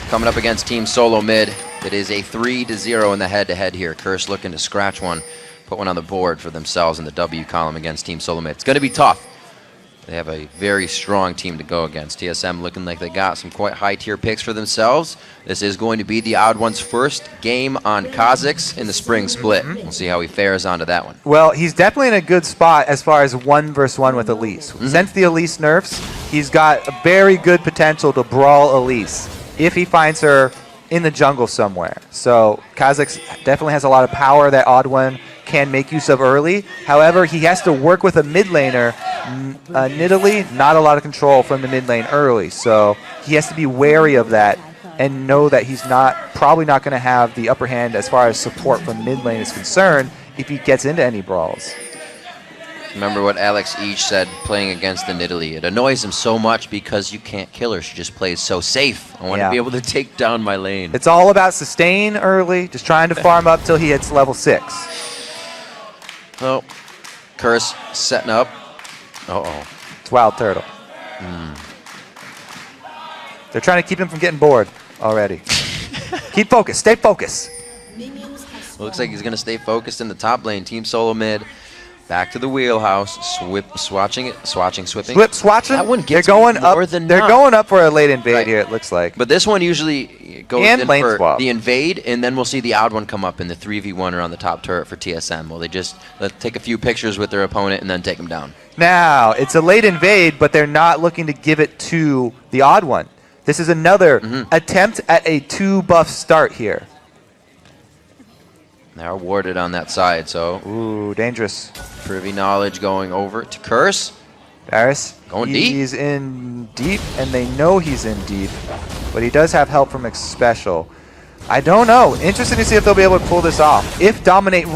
coming up against Team Solo Mid. It is a 3-0 in the head-to-head here. Curse looking to scratch one, put one on the board for themselves in the W column against Team Solo Mid. It's going to be tough. They have a very strong team to go against. TSM looking like they got some quite high-tier picks for themselves. This is going to be the Odd One's first game on Kha'Zix in the spring split. We'll see how he fares onto that one. Well, he's definitely in a good spot as far as 1v1 with Elise. Since the Elise nerfs, he's got a very good potential to brawl Elise if he finds her in the jungle somewhere. So Kha'Zix definitely has a lot of power that Odd One can make use of early. However, he has to work with a mid laner. Nidalee, not a lot of control from the mid lane early, so he has to be wary of that and know that he's probably not going to have the upper hand as far as support from mid lane is concerned if he gets into any brawls. Remember what Alex Each said playing against the Nidalee. It annoys him so much because you can't kill her. She just plays so safe. I want to be able to take down my lane. It's all about sustain early, just trying to farm up till he hits level 6. Oh, Curse setting up. Uh-oh. It's Wild Turtle. They're trying to keep him from getting bored already. Keep focused. Stay focused. Looks like he's going to stay focused in the top lane. Team Solo Mid. Back to the wheelhouse. Swatching. Swatching. That one gets they're going up. more than they're not. going up for a late invade here, it looks like. But this one usually goes and in lane for swap. the invade, and then we'll see the Odd One come up in the 3v1 or on the top turret for TSM. Well, they just take a few pictures with their opponent and then take them down. Now, it's a late invade, but they're not looking to give it to the Odd One. This is another attempt at a 2-buff start here. They're warded on that side, so... Ooh, dangerous. Privy Knowledge going over to Curse. Darius, going deep. He's in deep, and they know he's in deep, but he does have help from X Special. I don't know. Interesting to see if they'll be able to pull this off. If Dominate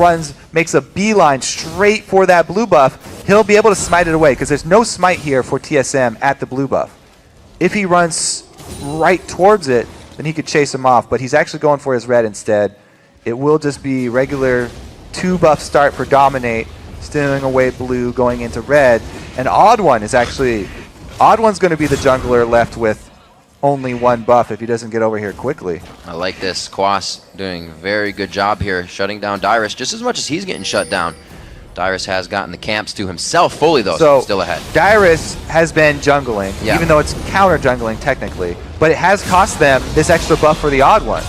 makes a beeline straight for that blue buff, he'll be able to smite it away, because there's no smite here for TSM at the blue buff. If he runs right towards it, then he could chase him off, but he's actually going for his red instead. It will just be regular 2-buff start for Dominate, stealing away blue, going into red. And Odd One's going to be the jungler left with only 1 buff if he doesn't get over here quickly. I like this. Quas doing a very good job here, shutting down Dyrus just as much as he's getting shut down. Dyrus has gotten the camps to himself fully, though, so still ahead. Dyrus has been jungling, even though it's counter-jungling technically, but it has cost them this extra buff for the Odd One.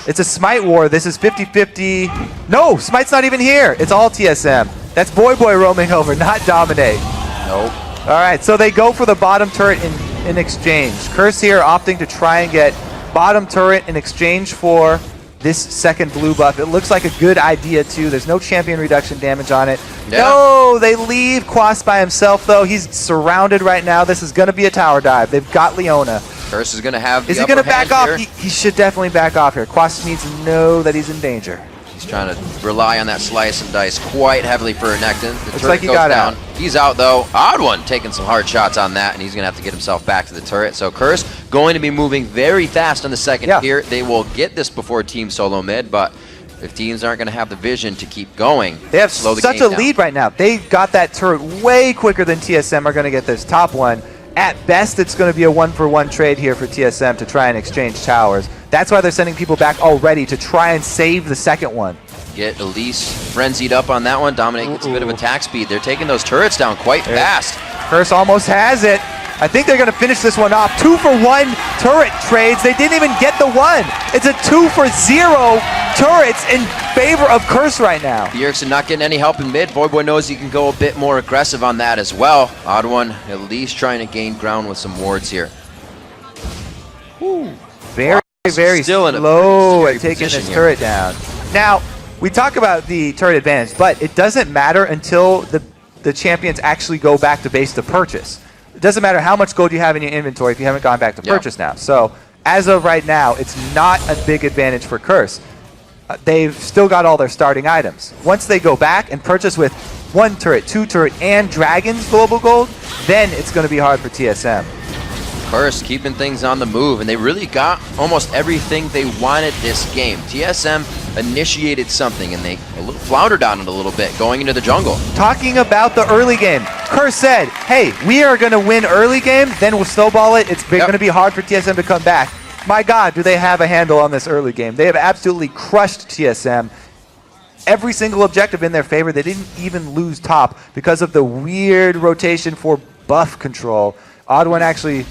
It's a Smite war. This is 50-50. No, Smite's not even here. It's all TSM. That's Boy roaming over, not Dominate. Nope. All right, so they go for the bottom turret in exchange. Curse here opting to try and get bottom turret in exchange for this second blue buff. It looks like a good idea, too. There's no champion reduction damage on it. Yeah. No, they leave Quas by himself, though. He's surrounded right now. This is going to be a tower dive. They've got Leona. Curse is going to have the Is he going to back off? Here. He should definitely back off here. Quas needs to know that he's in danger. He's trying to rely on that slice and dice quite heavily for Renekton. The Looks turret like he goes got down. out. He's out, though. Odd One taking some hard shots on that, and he's going to have to get himself back to the turret. So Curse going to be moving very fast on the second tier. They will get this before Team Solo Mid, but if teams aren't going to have the vision to keep going, they have such a lead right now. They got that turret way quicker than TSM are going to get this top one. At best, it's going to be a 1-for-1 trade here for TSM to try and exchange towers. That's why they're sending people back already to try and save the second one. Get Elise frenzied up on that one. Dominate gets a bit of attack speed. They're taking those turrets down quite fast. Curse almost has it. I think they're going to finish this one off. 2-for-1 turret trades. They didn't even get the one. It's a 2-for-0 turrets in favor of Curse right now. Bjergsen not getting any help in mid. Boy knows he can go a bit more aggressive on that as well. Odd One at least trying to gain ground with some wards here. Very slow at taking this turret down. Now, we talk about the turret advantage, but it doesn't matter until the champions actually go back to base to purchase. It doesn't matter how much gold you have in your inventory if you haven't gone back to purchase now. So as of right now, it's not a big advantage for Curse. They've still got all their starting items. Once they go back and purchase with 1 turret, 2 turret, and Dragon's global gold, then it's going to be hard for TSM. Curse keeping things on the move, and they really got almost everything they wanted this game. TSM initiated something, and they floundered on it a little bit going into the jungle. Talking about the early game, Curse said, hey, we are going to win early game, then we'll snowball it. It's going to be hard for TSM to come back. my God, do they have a handle on this early game. They have absolutely crushed TSM. Every single objective in their favor. They didn't even lose top because of the weird rotation for buff control. Odd1 actually,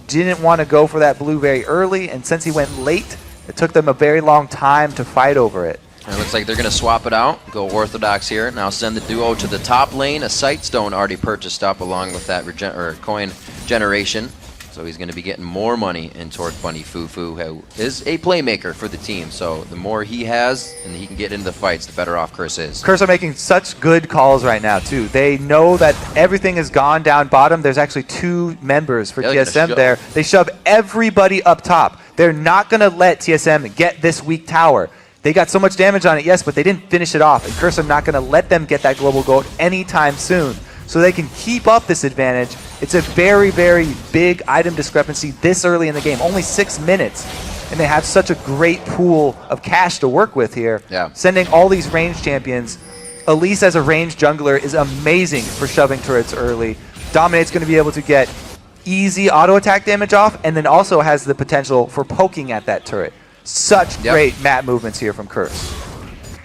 didn't want to go for that blue very early, and since he went late, it took them a very long time to fight over it. And it looks like they're going to swap it out, go Orthodox here. Now send the duo to the top lane. A Sight Stone already purchased up along with that coin generation. So he's going to be getting more money in Torque Bunny Fufu, who is a playmaker for the team. So the more he has and he can get into the fights, the better off Curse is. Curse are making such good calls right now, too. They know that everything is gone down bottom. There's actually 2 members for TSM there. They shove everybody up top. They're not going to let TSM get this weak tower. They got so much damage on it, yes, but they didn't finish it off. And Curse are not going to let them get that global gold anytime soon. So they can keep up this advantage. It's a very, very big item discrepancy this early in the game. Only 6 minutes. And they have such a great pool of cash to work with here. Yeah. Sending all these range champions. Elise as a range jungler is amazing for shoving turrets early. Dominate's going to be able to get easy auto attack damage off, and then also has the potential for poking at that turret. Such great map movements here from Curse.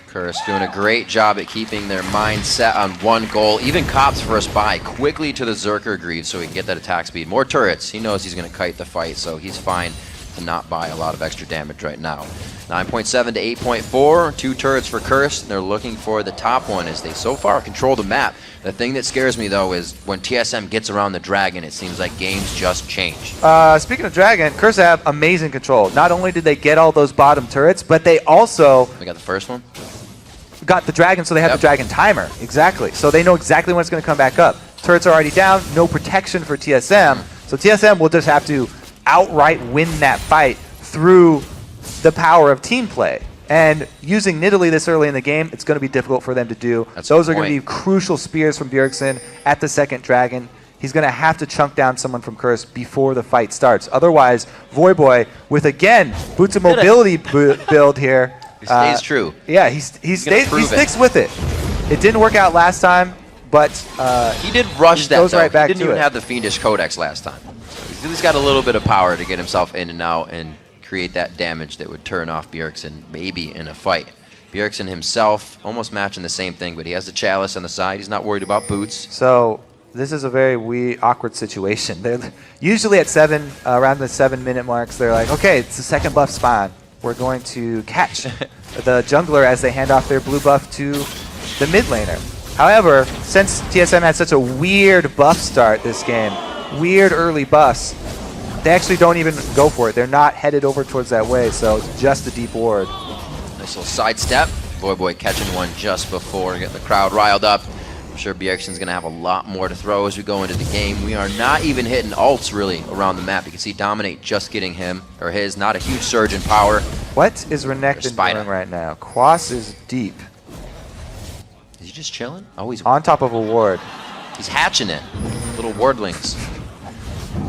Curse doing a great job at keeping their mind set on one goal. Even Cops first buy quickly to the Zerker Greaves so he can get that attack speed. More turrets. He knows he's going to kite the fight, so he's fine to not buy a lot of extra damage right now. 9.7 to 8.4. 2 turrets for Curse. They're looking for the top one as they so far control the map. The thing that scares me, though, is when TSM gets around the Dragon, it seems like games just change. Speaking of Dragon, Curse have amazing control. Not only did they get all those bottom turrets, but they also... They got the first one? Got the Dragon, so they have the Dragon timer. Exactly. So they know exactly when it's going to come back up. Turrets are already down. No protection for TSM. So TSM will just have to outright win that fight through the power of team play. And using Nidalee this early in the game, it's going to be difficult for them to do. Those are going to be crucial spears from Bjergsen at the second Dragon. He's going to have to chunk down someone from Curse before the fight starts. Otherwise, Voyboy, with again, Boots of Mobility build here. He stays true. Yeah, he sticks with it. It didn't work out last time, but he did rush that, though. Right back he didn't even have the Fiendish Codex last time. So he's got a little bit of power to get himself in and out and create that damage that would turn off Bjergsen maybe in a fight. Bjergsen himself almost matching the same thing, but he has the Chalice on the side. He's not worried about Boots. So this is a very awkward situation. They're usually at around the 7-minute marks, they're like, okay, it's the second buff spawn. We're going to catch the jungler as they hand off their blue buff to the mid laner. However, since TSM had such a weird buff start this game, weird early buffs, they actually don't even go for it. They're not headed over towards that way, so it's just a deep ward. Nice little sidestep. Voyboy catching one just before, get the crowd riled up. I'm sure Bjergsen's going to have a lot more to throw as we go into the game. We are not even hitting ults really around the map. You can see Dominate just getting him, or his, not a huge surge in power. What is Renekton doing right now? Quas is deep. Is he just chilling? Oh, he's on top of a ward. He's hatching it. Little wardlings.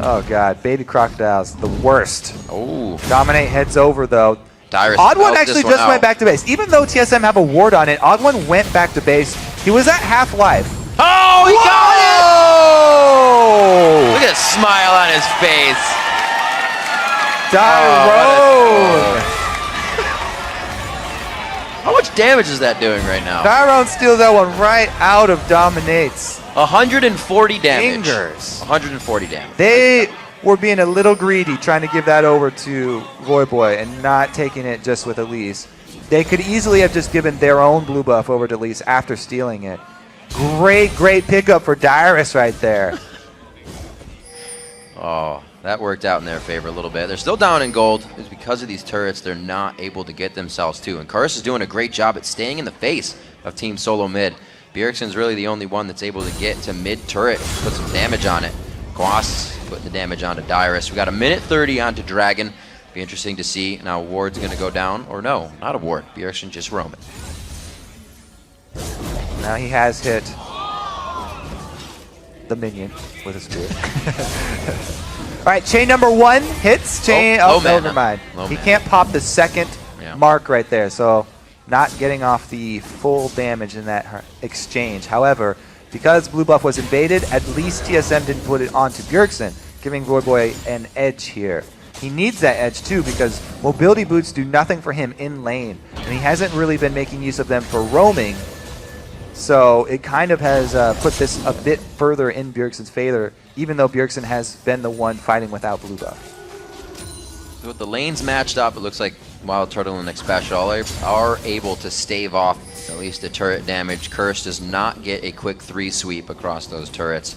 Oh god, baby crocodiles, the worst. Oh. Dominate heads over though. Odd1 actually just went back to base. Even though TSM have a ward on it, Odd1 went back to base. He was at half-life. Oh, he got it! Look at the smile on his face. Dyrone! How much damage is that doing right now? Dyrone steals that one right out of Dominate's 140 damage. Fingers. 140 damage. They were being a little greedy trying to give that over to Voyboy and not taking it just with Elise. They could easily have just given their own blue buff over to Elise after stealing it. Great pickup for Dyrus right there. Oh, that worked out in their favor a little bit. They're still down in gold. It's because of these turrets they're not able to get themselves to. And Curse is doing a great job at staying in the face of Team Solo Mid. Bjergsen's really the only one that's able to get to mid turret, put some damage on it. Quas putting the damage onto Dyrus. We got a minute 30 onto Dragon. Be interesting to see. Now ward's going to go down, or no, not a ward. Bjergsen just roaming. Now he has hit the minion with a spear. All right, chain number 1 hits. Chain. Oh, never mind. He can't pop the second mark right there, so not getting off the full damage in that exchange. However, because blue buff was invaded, at least TSM didn't put it onto Bjergsen, giving Voyboy an edge here. He needs that edge too because mobility boots do nothing for him in lane, and he hasn't really been making use of them for roaming. So it kind of has put this a bit further in Bjergsen's favor, even though Bjergsen has been the one fighting without blue buff. So with the lanes matched up, it looks like Wild Turtle and Xpecial are able to stave off at least the turret damage. Curse does not get a quick 3 sweep across those turrets.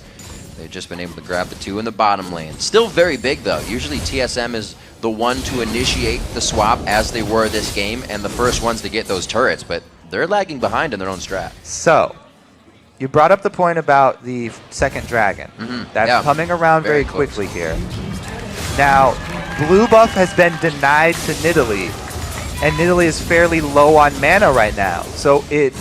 They've just been able to grab the 2 in the bottom lane. Still very big though. Usually TSM is the one to initiate the swap as they were this game and the first ones to get those turrets, but they're lagging behind in their own strat. So, you brought up the point about the second dragon. That's coming around very quickly here. Now, blue buff has been denied to Nidalee, and Nidalee is fairly low on mana right now. So if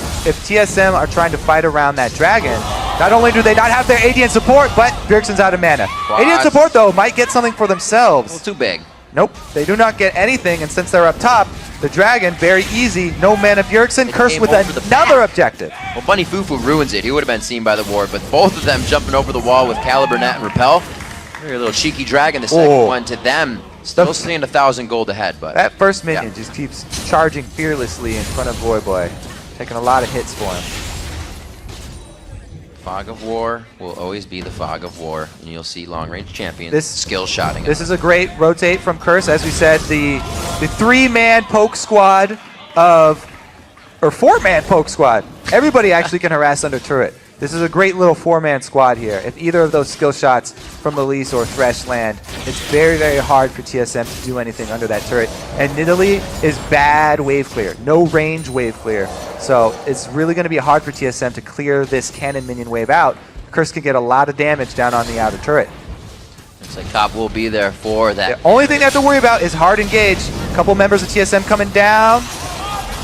TSM are trying to fight around that dragon, not only do they not have their AD and support, but Bjergsen's out of mana. What? AD and support, though, might get something for themselves. A little too big. Nope, they do not get anything, and since they're up top, the dragon, very easy, no mana Bjergsen, Curse with another objective. Well, Bunny Fufu ruins it. He would have been seen by the ward, but both of them jumping over the wall with Caliber Net and Repel. Very little cheeky dragon, the second one to them. Still staying 1,000 gold ahead, but that first minion just keeps charging fearlessly in front of Voyboy, taking a lot of hits for him. Fog of War will always be the Fog of War, and you'll see long-range champions skill shotting. This is a great rotate from Curse. As we said, the 3-man poke squad or 4-man poke squad. Everybody actually can harass under turret. This is a great little 4-man squad here. If either of those skill shots from Elise or Thresh land, it's very, very hard for TSM to do anything under that turret. And Nidalee is bad wave clear, no range wave clear. So it's really going to be hard for TSM to clear this cannon minion wave out. Curse can get a lot of damage down on the outer turret. Looks like Top will be there for that. The only thing they have to worry about is hard engage. A couple members of TSM coming down.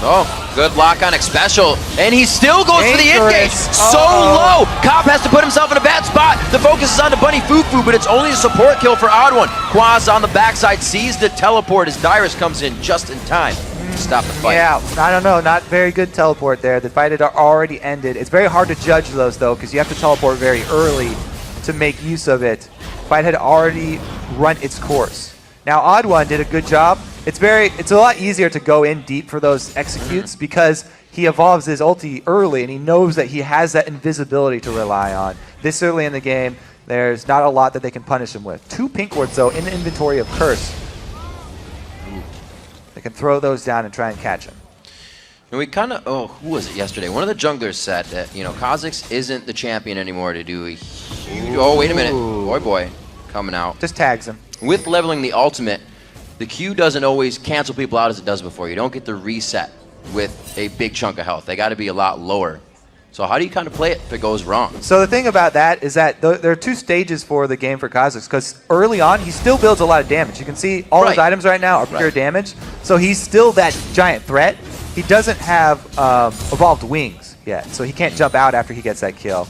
Oh, good lock on Xpecial, and he still goes for the engage. So low. Cop has to put himself in a bad spot. The focus is on the Bunny Fufu, but it's only a support kill for Odd One. Quaz on the backside sees the teleport as Dyrus comes in just in time to stop the fight. Yeah, I don't know. Not very good teleport there. The fight had already ended. It's very hard to judge those, though, because you have to teleport very early to make use of it. The fight had already run its course. Now, Odd One did a good job. It's a lot easier to go in deep for those executes because he evolves his ulti early and he knows that he has that invisibility to rely on. This early in the game, there's not a lot that they can punish him with. 2 pink wards, though, in the inventory of Curse. They can throw those down and try and catch him. And we kind of, who was it yesterday? One of the junglers said that, Kha'Zix isn't the champion anymore to do a huge, wait a minute. Boy, coming out. Just tags him. With leveling the ultimate, the Q doesn't always cancel people out as it does before. You don't get the reset with a big chunk of health. They got to be a lot lower. So how do you kind of play it if it goes wrong? So the thing about that is that there are 2 stages for the game for Kha'Zix, because early on, he still builds a lot of damage. You can see all his items right now are pure damage. So he's still that giant threat. He doesn't have evolved wings yet, so he can't jump out after he gets that kill.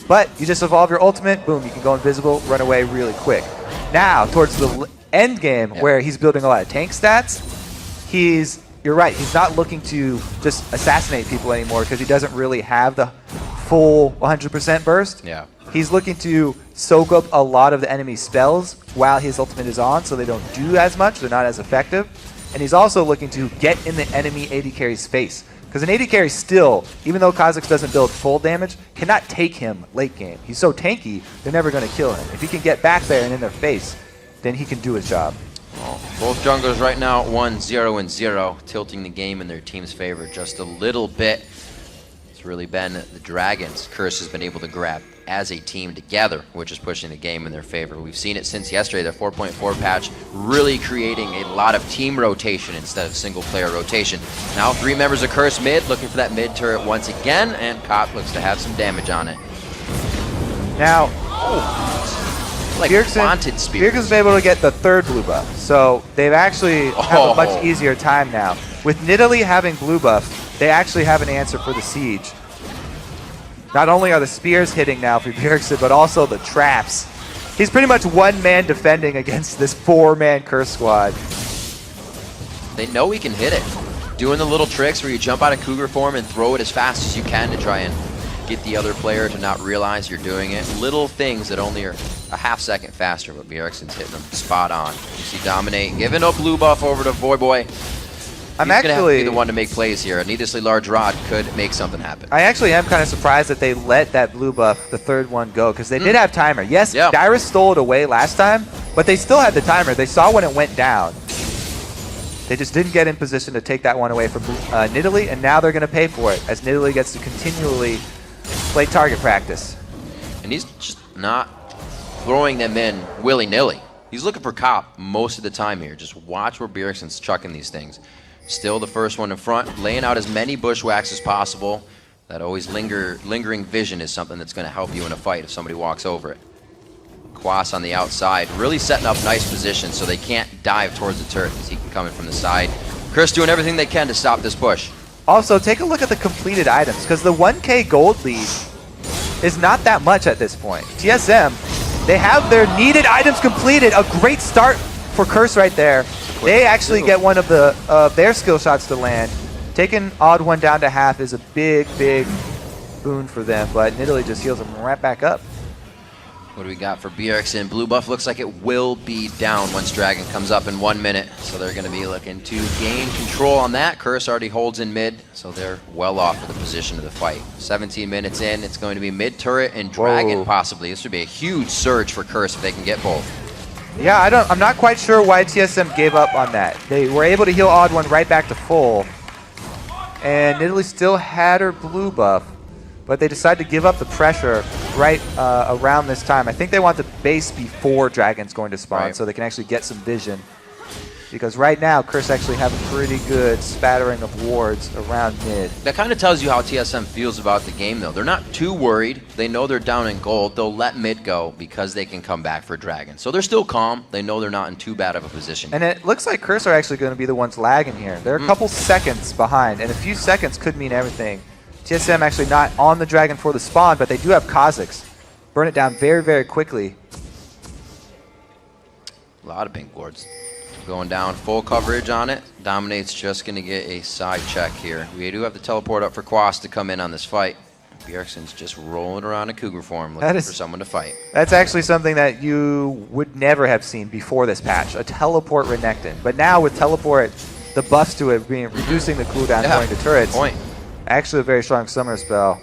But you just evolve your ultimate, boom, you can go invisible, run away really quick. Now, towards the end game, where he's building a lot of tank stats, you're right, he's not looking to just assassinate people anymore because he doesn't really have the full 100% burst. Yeah. He's looking to soak up a lot of the enemy's spells while his ultimate is on, so they don't do as much, they're not as effective. And he's also looking to get in the enemy AD carry's face. Because an AD carry still, even though Kha'Zix doesn't build full damage, cannot take him late game. He's so tanky, they're never going to kill him. If he can get back there and in their face, then he can do his job. Well, both junglers right now 1-0-0, tilting the game in their team's favor just a little bit. It's really been the Dragons Curse has been able to grab as a team together, which is pushing the game in their favor. We've seen it since yesterday, their 4.4 patch, really creating a lot of team rotation instead of single player rotation. Now 3 members of Curse mid, looking for that mid turret once again, and Cop looks to have some damage on it. Now, like Bjergsen's been able to get the 3rd blue buff, so they've actually have a much easier time now. With Nidalee having blue buff, they actually have an answer for the siege. Not only are the spears hitting now for Bjergsen, but also the traps. He's pretty much 1-man defending against this 4-man Curse squad. They know he can hit it. Doing the little tricks where you jump out of Cougar form and throw it as fast as you can to try and get the other player to not realize you're doing it. Little things that only are a half-second faster, but Bjergsen's hitting them spot on. You see Dominate giving a blue buff over to Voyboy. I'm He's gonna have to be actually the one to make plays here. A needlessly large rod could make something happen. I actually am kind of surprised that they let that blue buff, the third one, go, because they did have timer. Yes, Yeah. Dyrus stole it away last time, but they still had the timer. They saw when it went down. They just didn't get in position to take that one away from Nidalee, and now they're going to pay for it as Nidalee gets to continually play target practice. And he's just not throwing them in willy-nilly. He's looking for Cop most of the time here. Just watch where Bjergsen's chucking these things. Still the first one in front, laying out as many bushwhacks as possible. That always lingering vision is something that's going to help you in a fight if somebody walks over it. Quas on the outside, really setting up nice positions so they can't dive towards the turret because he can come in from the side. Chris doing everything they can to stop this push. Also, take a look at the completed items, because the 1K gold lead is not that much at this point. TSM, they have their needed items completed. A great start for Curse right there. They actually get one of their skill shots to land. Taking Odd One down to half is a big, big boon for them, but Nidalee just heals them right back up. What do we got for Bjergsen? Blue buff looks like it will be down once Dragon comes up in 1 minute. So they're going to be looking to gain control on that. Curse already holds in mid, so they're well off of the position of the fight. 17 minutes in, it's going to be mid turret and Dragon possibly. This would be a huge surge for Curse if they can get both. Yeah, I'm not quite sure why TSM gave up on that. They were able to heal Odd One right back to full. And Nidalee still had her blue buff, but they decided to give up the pressure right around this time. I think they want the base before Dragon's going to spawn so they can actually get some vision. Because right now, Curse actually have a pretty good spattering of wards around mid. That kind of tells you how TSM feels about the game, though. They're not too worried. They know they're down in gold. They'll let mid go because they can come back for Dragon. So they're still calm. They know they're not in too bad of a position. And it looks like Curse are actually going to be the ones lagging here. They're a couple seconds behind, and a few seconds could mean everything. TSM actually not on the Dragon for the spawn, but they do have Kha'Zix. Burn it down very, very quickly. A lot of pink wards. Going down, full coverage on it. Dominate's just going to get a side check here. We do have the teleport up for Quas to come in on this fight. Bjergsen's just rolling around in Cougar form looking for someone to fight. That's actually something that you would never have seen before this patch, a teleport Renekton. But now with teleport, the buffs to it being reducing the cooldown going to turrets. Actually a very strong summoner spell.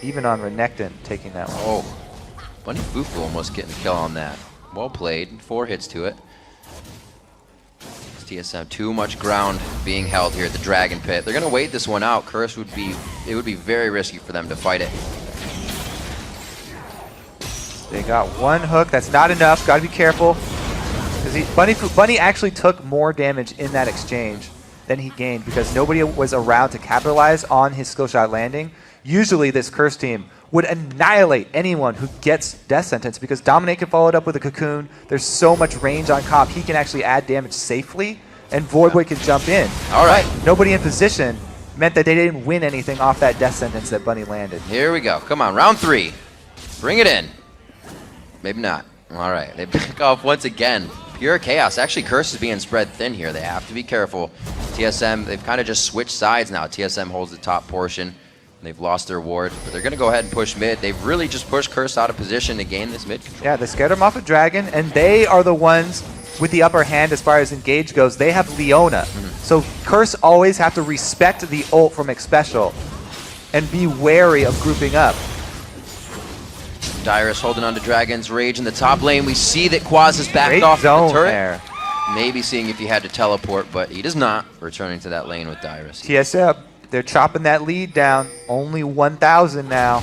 Even on Renekton taking that one. Oh, Bunny Fufu almost getting a kill on that. Well played, 4 hits to it. TSM, too much ground being held here at the Dragon Pit. They're going to wait this one out. Curse would be very risky for them to fight it. They got one hook. That's not enough. Got to be careful. Bunny actually took more damage in that exchange than he gained because nobody was around to capitalize on his skill shot landing. Usually this Curse team would annihilate anyone who gets Death Sentence because Dominate can follow it up with a Cocoon. There's so much range on Cop. He can actually add damage safely, and Voidboy can jump in. All right. But nobody in position meant that they didn't win anything off that Death Sentence that Bunny landed. Here we go. Come on, round 3. Bring it in. Maybe not. All right, they back off once again. Pure chaos. Actually, Curse is being spread thin here. They have to be careful. TSM, they've kind of just switched sides now. TSM holds the top portion. They've lost their ward, but they're going to go ahead and push mid. They've really just pushed Curse out of position to gain this mid control. Yeah, they scared him off of Dragon, and they are the ones with the upper hand as far as engage goes. They have Leona. So Curse always have to respect the ult from Xpecial and be wary of grouping up. Dyrus holding on to Dragon's Rage in the top lane. We see that Quas is backed Great off zone the turret. there. Maybe seeing if he had to teleport, but he does not. Returning to that lane with Dyrus. TSM, they're chopping that lead down. Only 1,000 now.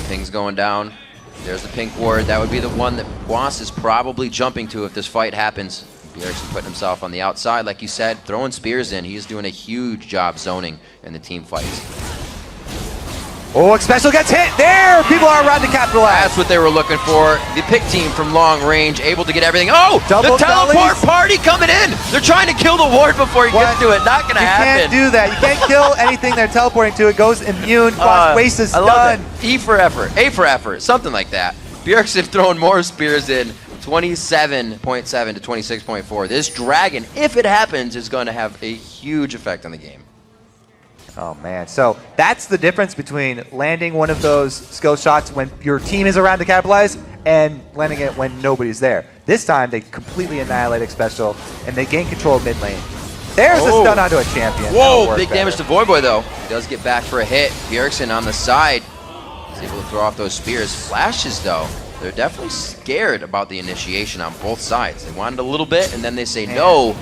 Things going down. There's the pink ward. That would be the one that Quas is probably jumping to if this fight happens. Bjergsen putting himself on the outside, like you said, throwing spears in. He's doing a huge job zoning in the team fights. Oh, Xpecial gets hit there! People are around to capitalize. That's what they were looking for. The pick team from long range, able to get everything. Oh, Double the teleport dollies. party coming in. They're trying to kill the ward before he gets to it. Not going to happen. You can't do that. You can't kill anything they're teleporting to. It goes immune. Waste is I done. love it. E for effort. A for effort. Something like that. Bjergsen throwing more spears in. 27.7 to 26.4. This Dragon, if it happens, is going to have a huge effect on the game. Oh, man. So that's the difference between landing one of those skill shots when your team is around to capitalize and landing it when nobody's there. This time, they completely annihilate Special, and they gain control of mid lane. There's a stun onto a champion. Whoa, big damage to Voyboy, though. He does get back for a hit. Bjergsen on the side is able to throw off those spears. Flashes, though. They're definitely scared about the initiation on both sides. They wanted a little bit, and then they say no.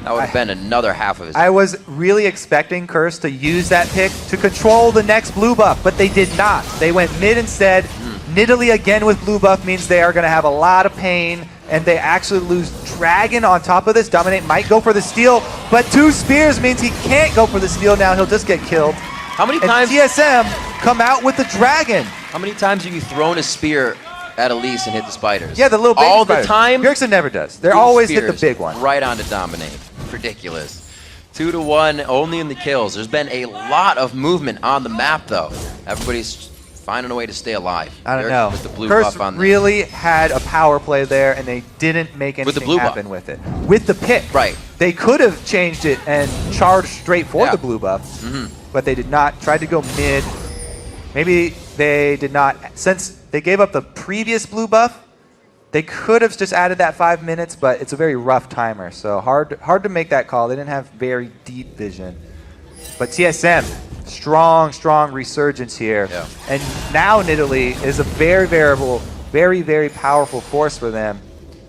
That would have been another half of his. I was really expecting Curse to use that pick to control the next blue buff, but they did not. They went mid instead. Nidalee again with blue buff means they are going to have a lot of pain, and they actually lose Dragon on top of this. Dominate might go for the steal, but 2 spears means he can't go for the steal now. He'll just get killed. How many times? TSM come out with the Dragon. How many times have you thrown a spear at Elise and hit the spiders? Yeah, the little baby all spiders. The time. Bjergsen never does. They're always hit the big one. Right on to Dominate. Ridiculous. 2-1 only in the kills. There's been a lot of movement on the map, though. Everybody's finding a way to stay alive. I don't know. With the blue Curse buff on them. really had a power play there, and they didn't make anything happen with it. With the pit, right? They could have changed it and charged straight for the blue buff, but they did not. Tried to go mid. Maybe they did not. Since they gave up the previous blue buff, they could have just added that 5 minutes, but it's a very rough timer, so hard to make that call. They didn't have very deep vision. But TSM, strong resurgence here. Yeah. And now Nidalee is a very powerful force for them.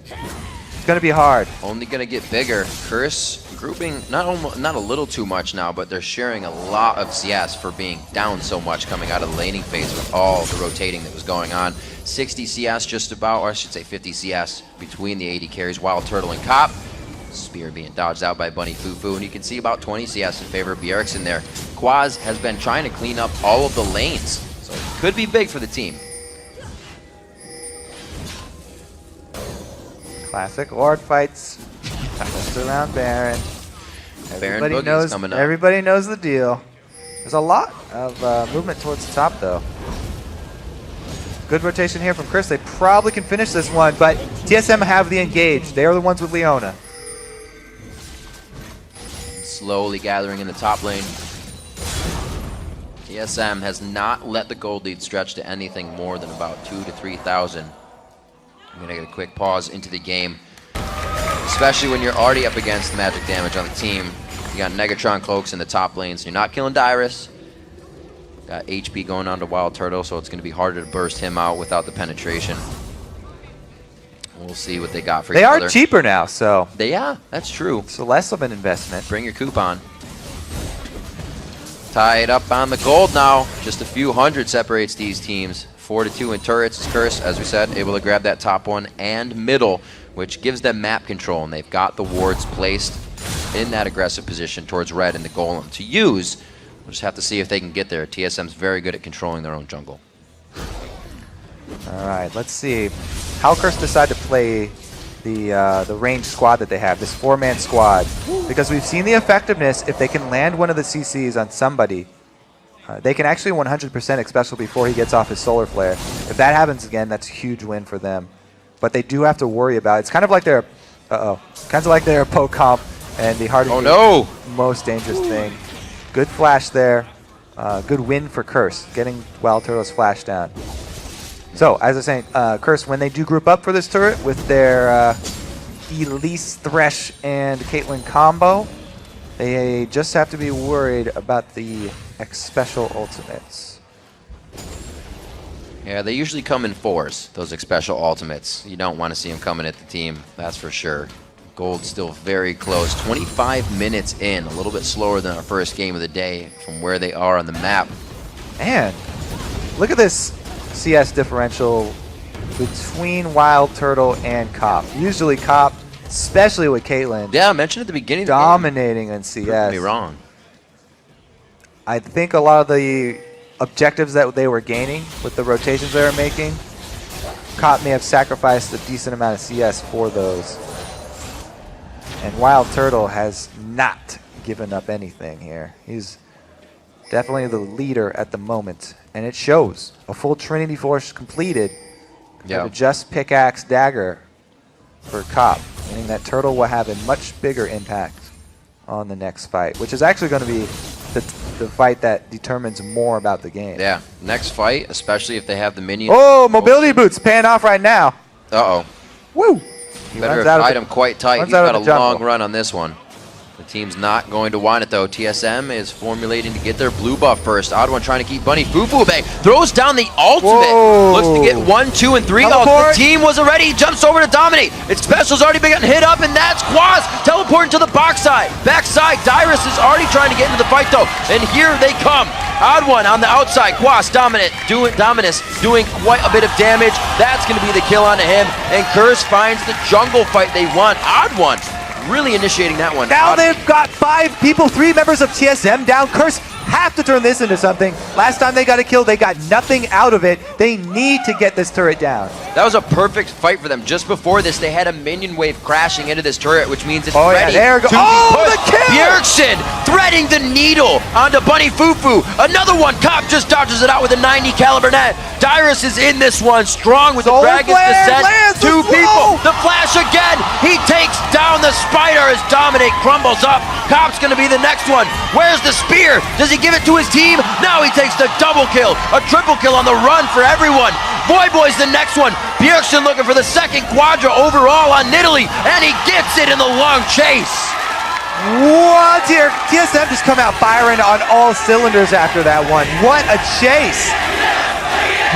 It's going to be hard. Only going to get bigger. Curse grouping not a little too much now, but they're sharing a lot of CS for being down so much coming out of the laning phase with all the rotating that was going on. 60 CS just about, or I should say 50 CS between the AD carries, Wild Turtle and Cop. Spear being dodged out by Bunny Fufu, and you can see about 20 CS in favor of Bjergsen there. Quaz has been trying to clean up all of the lanes, so it could be big for the team. Classic Lord fights just around Baron. Baron Boogie's coming up. Everybody knows the deal. There's a lot of movement towards the top, though. Good rotation here from Chris. They probably can finish this one, but TSM have the engage. They are the ones with Leona. Slowly gathering in the top lane. TSM has not let the gold lead stretch to anything more than about 2,000 to 3,000. I'm gonna get a quick pause into the game, especially when you're already up against magic damage on the team. You got Negatron cloaks in the top lanes. You're not killing Dyrus. Got HP going on to Wild Turtle, so it's going to be harder to burst him out without the penetration. We'll see what they got for each other. They are cheaper now, so. Yeah, that's true. So less of an investment. Bring your coupon. Tied up on the gold now. Just a few hundred separates these teams. 4-2 in turrets. Curse, as we said, able to grab that top one and middle, which gives them map control, and they've got the wards placed in that aggressive position towards red and the golem to use. We'll just have to see if they can get there. TSM's very good at controlling their own jungle. All right, let's see how Curse decide to play the ranged squad that they have, this 4-man squad, because we've seen the effectiveness. If they can land one of the CCs on somebody, they can actually 100% especially before he gets off his solar flare. If that happens again, that's a huge win for them. But they do have to worry about it. It's kind of like their poke comp and the hardest most dangerous thing. Good flash there. Good win for Curse, getting Wild Turtle's flash down. So, as I was saying, Curse, when they do group up for this turret with their Elise, Thresh, and Caitlyn combo, they just have to be worried about the X-Special ultimates. Yeah, they usually come in 4s, those X-Special ultimates. You don't want to see them coming at the team, that's for sure. Gold still very close. 25 minutes in, a little bit slower than our first game of the day from where they are on the map. Man, look at this CS differential between Wild Turtle and Cop. Usually Cop, especially with Caitlyn. Yeah, I mentioned at the beginning. Dominating in CS. Prove me wrong. I think a lot of the objectives that they were gaining with the rotations they were making, Cop may have sacrificed a decent amount of CS for those. And Wild Turtle has not given up anything here. He's definitely the leader at the moment, and it shows. A full Trinity Force completed. Yeah. Just pickaxe dagger for Cop, meaning that Turtle will have a much bigger impact on the next fight, which is actually going to be the fight that determines more about the game. Yeah, next fight, especially if they have the minions. Oh, mobility boots paying off right now. Uh-oh. Woo! He Better runs out of fight the- him quite tight. runs He's out of got a the jungle. long run on this one. The team's not going to want it, though. TSM is formulating to get their blue buff first. Odd one trying to keep Bunny Fufu back. Throws down the ultimate. Whoa. Looks to get 1, 2, and 3 ults. Teleport. The team was already. He jumps over to dominate. Its special's already been getting hit up, and that's Quaz teleporting to the backside. Dyrus is already trying to get into the fight, though. And here they come. Odd one on the outside. Quaz Dominus doing quite a bit of damage. That's going to be the kill onto him. And Curse finds the jungle fight they want. Odd one really initiating that one. Now they've got 5 people, 3 members of TSM down. Curse have to turn this into something. Last time they got a kill, they got nothing out of it. They need to get this turret down. That was a perfect fight for them. Just before this, they had a minion wave crashing into this turret, which means it's ready there we go. to Oh, be the pushed. kill! Bjergsen threading the needle onto Bunny Fufu. Another one. Cop just dodges it out with a 90 caliber net. Dyrus is in this one, strong with the Solar Dragon's Flare Descent. lands the 2 flow. people. The flash again. He takes down the spider as Dominate crumbles up. Cop's going to be the next one. Where's the spear? Does he give it to his team? Now he takes the double kill. A triple kill on the run for everyone. Boy's the next one. Bjergsen looking for the second quadra overall on Nidalee, and he gets it in the long chase. What here? TSM just come out firing on all cylinders after that one. What a chase.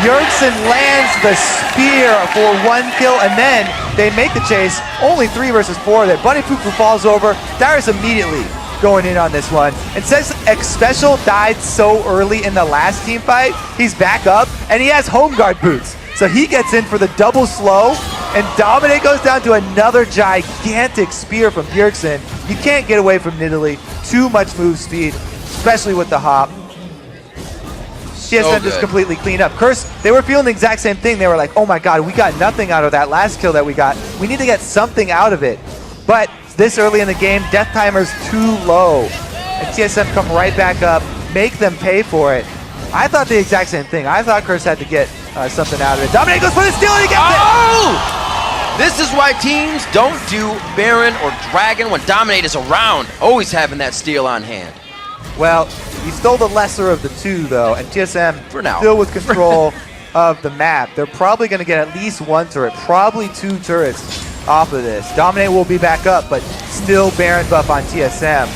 Bjergsen lands the spear for 1 kill, and then they make the chase. Only 3 versus 4 there. Bunny Fufu falls over. Dyrus immediately going in on this one. And says X Special died so early in the last team fight, he's back up, and he has home guard boots. So he gets in for the double slow, and Dominate goes down to another gigantic spear from Bjergsen. You can't get away from Nidalee. Too much move speed, especially with the hop. TSM just completely cleaned up. Curse, they were feeling the exact same thing. They were like, oh my god, we got nothing out of that last kill that we got. We need to get something out of it. But this early in the game, death timer's too low. And TSM come right back up, make them pay for it. I thought the exact same thing. I thought Curse had to get something out of it. Dominate goes for the steal and he gets it! This is why teams don't do Baron or Dragon when Dominate is around. Always having that steal on hand. Well, he stole the lesser of the 2, though, and TSM For now. still with control of the map. They're probably going to get at least 1 turret, probably 2 turrets off of this. Dominate will be back up, but still Baron buff on TSM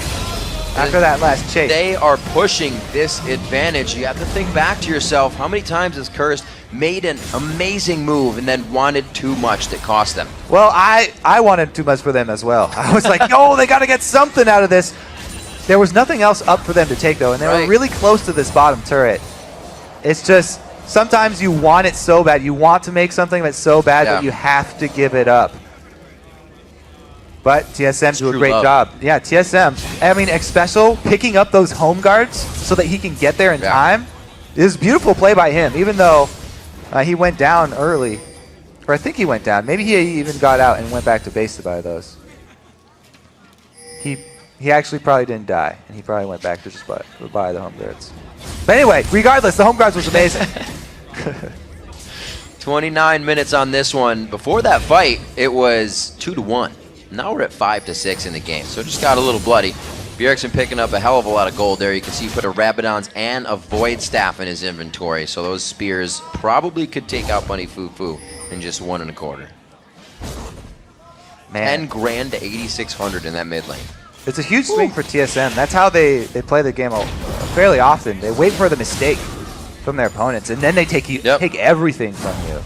after that last chase. They are pushing this advantage. You have to think back to yourself, how many times has Cursed made an amazing move and then wanted too much that cost them? Well, I wanted too much for them as well. I was like, oh, they got to get something out of this. There was nothing else up for them to take, though, and they were really close to this bottom turret. It's just, sometimes you want it so bad. You want to make something that's so bad, but you have to give it up. But TSM do a great job. Yeah, TSM. I mean, X Special picking up those home guards so that he can get there in time is beautiful play by him, even though he went down early. Or I think he went down. Maybe he even got out and went back to base to buy those. He actually probably didn't die, and he probably went back to just buy the home guards. But anyway, regardless, the home guards was amazing. 29 minutes on this one. Before that fight, it was 2-1. Now we're at 5-6 in the game, so it just got a little bloody. Bjergsen picking up a hell of a lot of gold there. You can see he put a Rabadon's and a Void Staff in his inventory, so those spears probably could take out Bunny Fufu in just 1 1/4. Man. 10 grand to 8,600 in that mid lane. It's a huge swing for TSM. That's how they play the game fairly often. They wait for the mistake from their opponents, and then they take everything from you.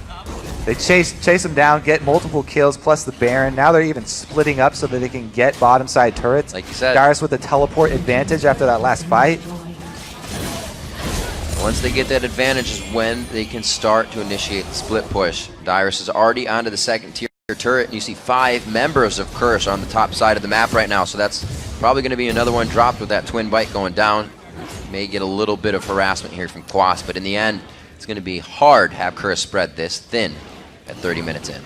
They chase them down, get multiple kills, plus the Baron. Now they're even splitting up so that they can get bottom side turrets. Like you said. Dyrus with the teleport advantage after that last fight. Once they get that advantage is when they can start to initiate the split push. Dyrus is already onto the second tier turret, and you see 5 members of Curse on the top side of the map right now, so that's probably going to be another one dropped with that twin bite going down. May get a little bit of harassment here from Quas, but in the end, it's going to be hard to have Curse spread this thin at 30 minutes in.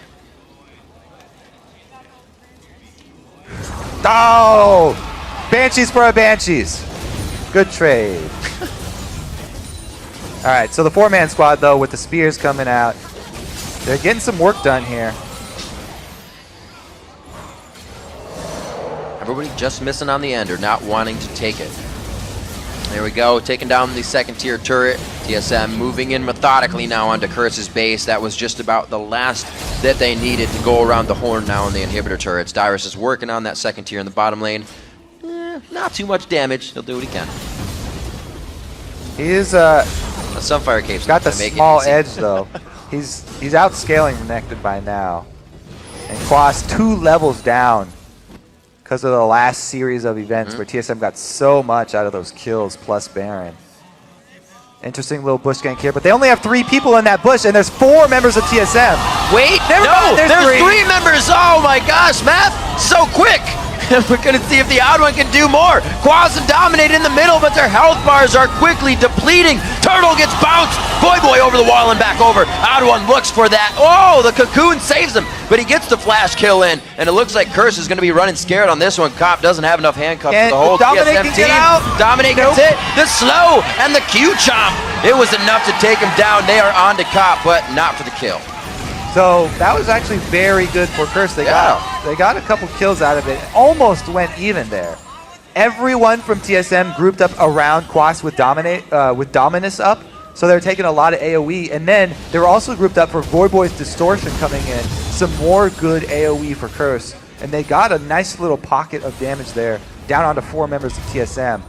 Oh! Banshees for a Banshees. Good trade. All right, so the 4-man squad, though, with the spears coming out, they're getting some work done here. Everybody just missing on the ender, not wanting to take it. There we go, taking down the second tier turret. TSM moving in methodically now onto Curse's base. That was just about the last that they needed to go around the horn now on the inhibitor turrets. Dyrus is working on that second tier in the bottom lane. Not too much damage. He'll do what he can. He is a Sunfire Cape's got the small edge though. He's outscaling Renekton by now. And Quas 2 levels down because of the last series of events where TSM got so much out of those kills plus Baron. Interesting little bush gank here, but they only have 3 people in that bush, and there's 4 members of TSM. Wait, no, there's 3 members. Oh my gosh, math so quick. We're going to see if the odd one can do more. Quas dominate in the middle, but their health bars are quickly depleting. Turtle gets bounced. Boy over the wall and back over. Odd one looks for that. Oh, the cocoon saves him, but he gets the flash kill in, and it looks like Curse is going to be running scared on this one. Cop doesn't have enough handcuffs for the whole TSM team. Dominate gets hit. The slow and the Q chomp. It was enough to take him down. They are on to Cop, but not for the kill. So that was actually very good for Curse. They got a couple kills out of it. Almost went even there. Everyone from TSM grouped up around Quas with Dominus up, so they're taking a lot of AoE. And then they were also grouped up for Voyboy's Distortion coming in. Some more good AoE for Curse, and they got a nice little pocket of damage there, down onto 4 members of TSM,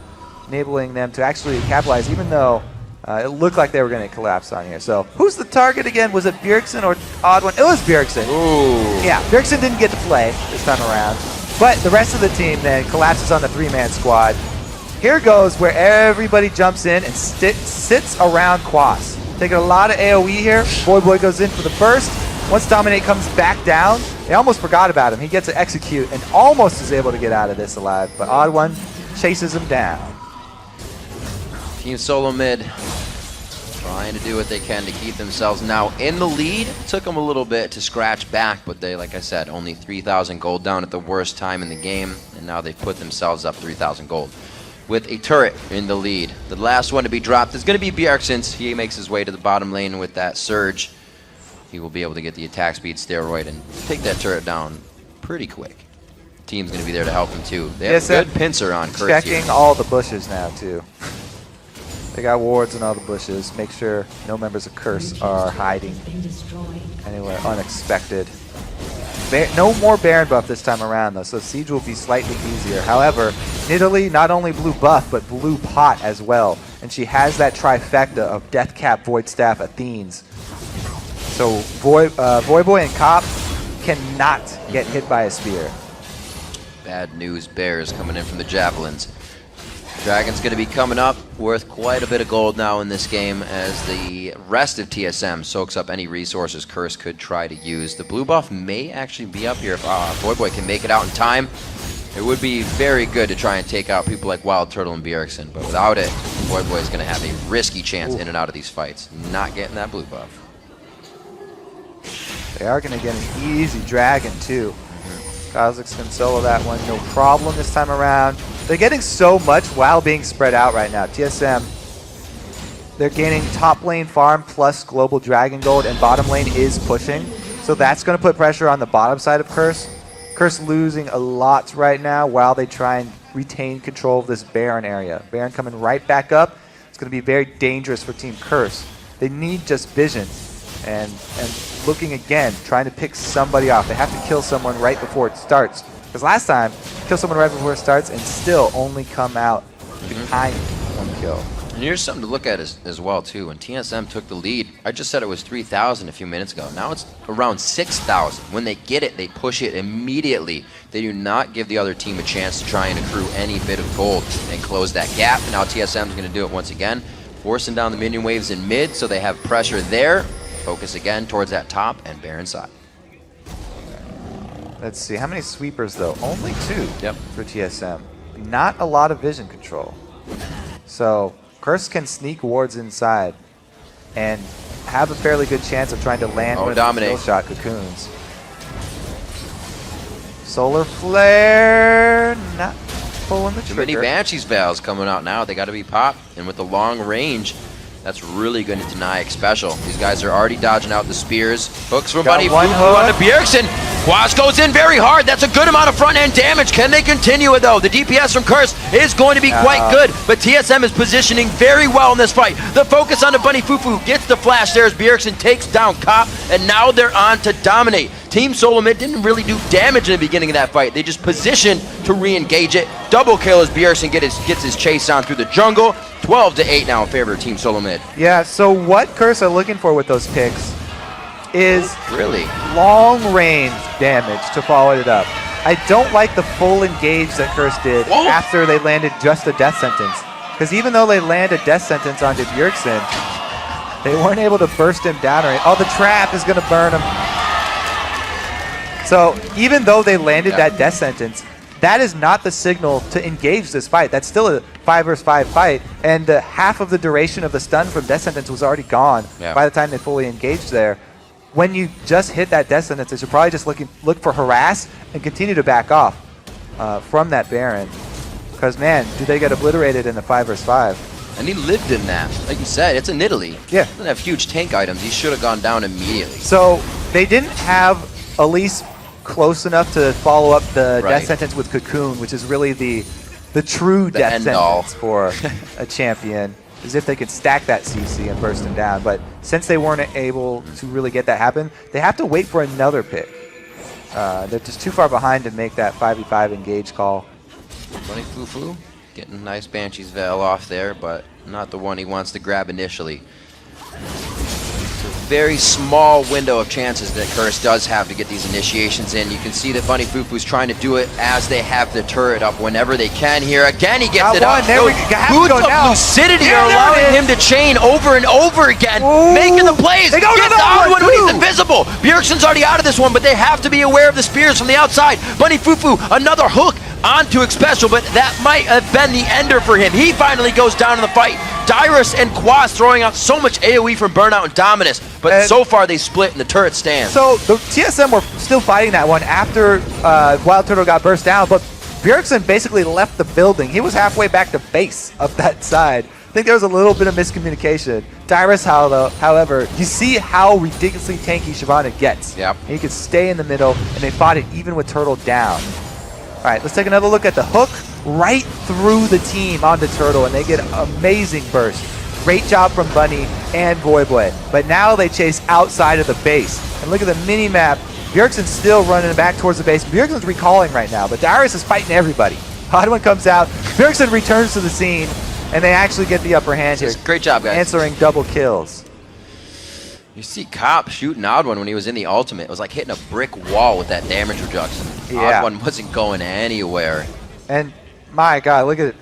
enabling them to actually capitalize, even though it looked like they were going to collapse on here. So who's the target again? Was it Bjergsen or Odd One? It was Bjergsen. Ooh. Yeah, Bjergsen didn't get to play this time around. But the rest of the team then collapses on the 3-man squad. Here goes where everybody jumps in and sits around Quas. Taking a lot of AoE here. Voyboy goes in for the burst. Once Dominate comes back down, they almost forgot about him. He gets to execute and almost is able to get out of this alive. But Odd One chases him down. Team Solo Mid trying to do what they can to keep themselves now in the lead. Took them a little bit to scratch back, but they, like I said, only 3,000 gold down at the worst time in the game, and now they've put themselves up 3,000 gold with a turret in the lead. The last one to be dropped is going to be Bjergsen. He makes his way to the bottom lane with that surge. He will be able to get the attack speed steroid and take that turret down pretty quick. Team's going to be there to help him too. They have a good pincer on Curse checking here. all the bushes now too. They got wards in all the bushes. Make sure no members of Curse are hiding anywhere unexpected. No more Baron buff this time around though, so Siege will be slightly easier. However, Nidalee not only blue buff, but blue pot as well. And she has that trifecta of Death Cap, Void Staff, Athenes. So Voyboy and Cop cannot get hit by a spear. Bad news bears coming in from the Javelins. Dragon's going to be coming up, worth quite a bit of gold now in this game as the rest of TSM soaks up any resources Curse could try to use. The blue buff may actually be up here if Voyboy can make it out in time. It would be very good to try and take out people like Wild Turtle and Bjergsen, but without it, Voyboy is going to have a risky chance in and out of these fights. Not getting that blue buff. They are going to get an easy Dragon too. Kha'Zix can solo that one, no problem this time around. They're getting so much while being spread out right now. TSM, they're gaining top lane farm plus global Dragon Gold, and bottom lane is pushing. So that's going to put pressure on the bottom side of Curse. Curse losing a lot right now while they try and retain control of this Baron area. Baron coming right back up. It's going to be very dangerous for Team Curse. They need just vision. And looking again, trying to pick somebody off. They have to kill someone right before it starts. Because last time, kill someone right before it starts and still only come out behind one kill. And here's something to look at as well too. When TSM took the lead, I just said it was 3,000 a few minutes ago. Now it's around 6,000. When they get it, they push it immediately. They do not give the other team a chance to try and accrue any bit of gold and close that gap. And now TSM is going to do it once again, forcing down the minion waves in mid so they have pressure there. Focus again towards that top and Baron side. Let's see, how many sweepers though? Only 2 Yep. for TSM. Not a lot of vision control. So Curse can sneak wards inside and have a fairly good chance of trying to land one of the kill shot cocoons. Solar Flare, not pulling the trigger. Too many Banshee's Veils coming out now. They got to be popped, and with the long range, that's really going to deny special. These guys are already dodging out the spears. Hooks from Buddy. One hook onto Bjergsen. Quas goes in very hard. That's a good amount of front-end damage. Can they continue it, though? The DPS from Curse is going to be quite good, but TSM is positioning very well in this fight. The focus on the Bunny Fufu gets the flash there as Bjergsen takes down Cop, and now they're on to dominate. Team Solo Mid didn't really do damage in the beginning of that fight. They just positioned to re-engage it. Double kill as Bjergsen gets his chase on through the jungle. 12-8 now in favor of Team Solo Mid. Yeah, so what Curse are looking for with those picks is really long range damage to follow it up. I don't like the full engage that Curse did after they landed just a death sentence. Because even though they landed death sentence onto Bjergsen, they weren't able to burst him down. Oh, the trap is going to burn him. So even though they landed that death sentence, that is not the signal to engage this fight. That's still a 5 versus 5 fight, and half of the duration of the stun from death sentence was already gone by the time they fully engaged there. When you just hit that death sentence, they should probably just look for harass and continue to back off from that Baron. Because, man, do they get obliterated in the 5 versus 5. And he lived in that. Like you said, it's in Italy. Yeah. Doesn't have huge tank items. He should have gone down immediately. So they didn't have Elise close enough to follow up the death sentence with Cocoon, which is really the true death sentence for a champion, as if they could stack that CC and burst him down. But since they weren't able to really get that happen, they have to wait for another pick. They're just too far behind to make that 5v5 engage call. Bunny Fufu getting a nice Banshee's Veil off there, but not the one he wants to grab initially. It's a very small window of chances that Curse does have to get these initiations in. You can see that Bunny Fufu's trying to do it as they have the turret up whenever they can here. Again, he gets it up. Boots of Lucidity are allowing him to chain over and over again, making the plays. Gets out when he's invisible. Bjergsen's already out of this one, but they have to be aware of the spears from the outside. Bunny Fufu, another hook onto Xpecial, but that might have been the ender for him. He finally goes down in the fight. Dyrus and Quas throwing out so much AoE from Burnout and Dominus, but so far they split and the turret stands. So the TSM were still fighting that one after Wild Turtle got burst down, but Bjergsen basically left the building. He was halfway back to base of that side. I think there was a little bit of miscommunication. Dyrus, however, you see how ridiculously tanky Shyvana gets. Yep. And he could stay in the middle, and they fought it even with Turtle down. All right, let's take another look at the hook right through the team onto Turtle, and they get an amazing burst. Great job from Bunny and Voyboy. But now they chase outside of the base. And look at the mini-map. Bjergsen's still running back towards the base. Bjergsen's recalling right now, but Dyrus is fighting everybody. Odd1 comes out. Bjergsen returns to the scene, and they actually get the upper hand here. Great job, guys. Answering double kills. You see Cop shooting Odd1 when he was in the ultimate. It was like hitting a brick wall with that damage reduction. Yeah. Odd1 wasn't going anywhere. And my God, look at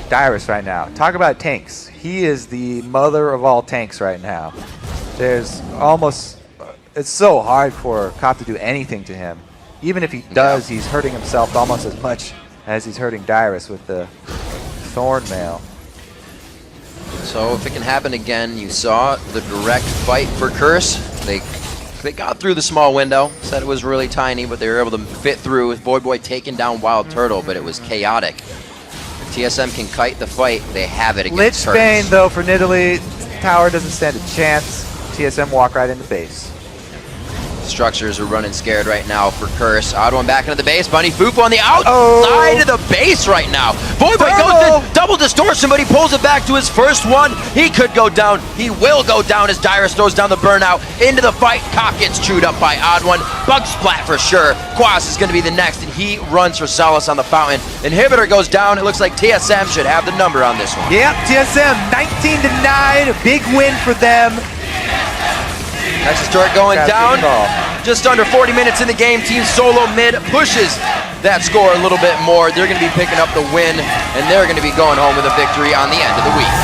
Dyrus right now. Talk about tanks. He is the mother of all tanks right now. There's almost, it's so hard for Cop to do anything to him. Even if he does, he's hurting himself almost as much as he's hurting Dyrus with the Thorn Mail. So if it can happen again, you saw the direct fight for Curse. They got through the small window. Said it was really tiny, but they were able to fit through with Voyboy taking down Wild Turtle, but it was chaotic. If TSM can kite the fight, they have it against Curse. Lichbane, though, for Nidalee, tower doesn't stand a chance. TSM walk right into base. Structures are running scared right now for Curse. Odd1 back into the base. Bunny Fufu on the outside of the base right now. Voyboy goes in double distortion, but he pulls it back to his first one. He could go down. He will go down as Dyrus throws down the burnout into the fight. Cop gets chewed up by Odd1. Bug splat for sure. Quas is going to be the next, and he runs for Salas on the fountain. Inhibitor goes down. It looks like TSM should have the number on this one. Yep, TSM 19-9. Big win for them. Nexus turret going down. Just under 40 minutes in the game. Team Solo Mid pushes that score a little bit more. They're going to be picking up the win, and they're going to be going home with a victory on the end of the week.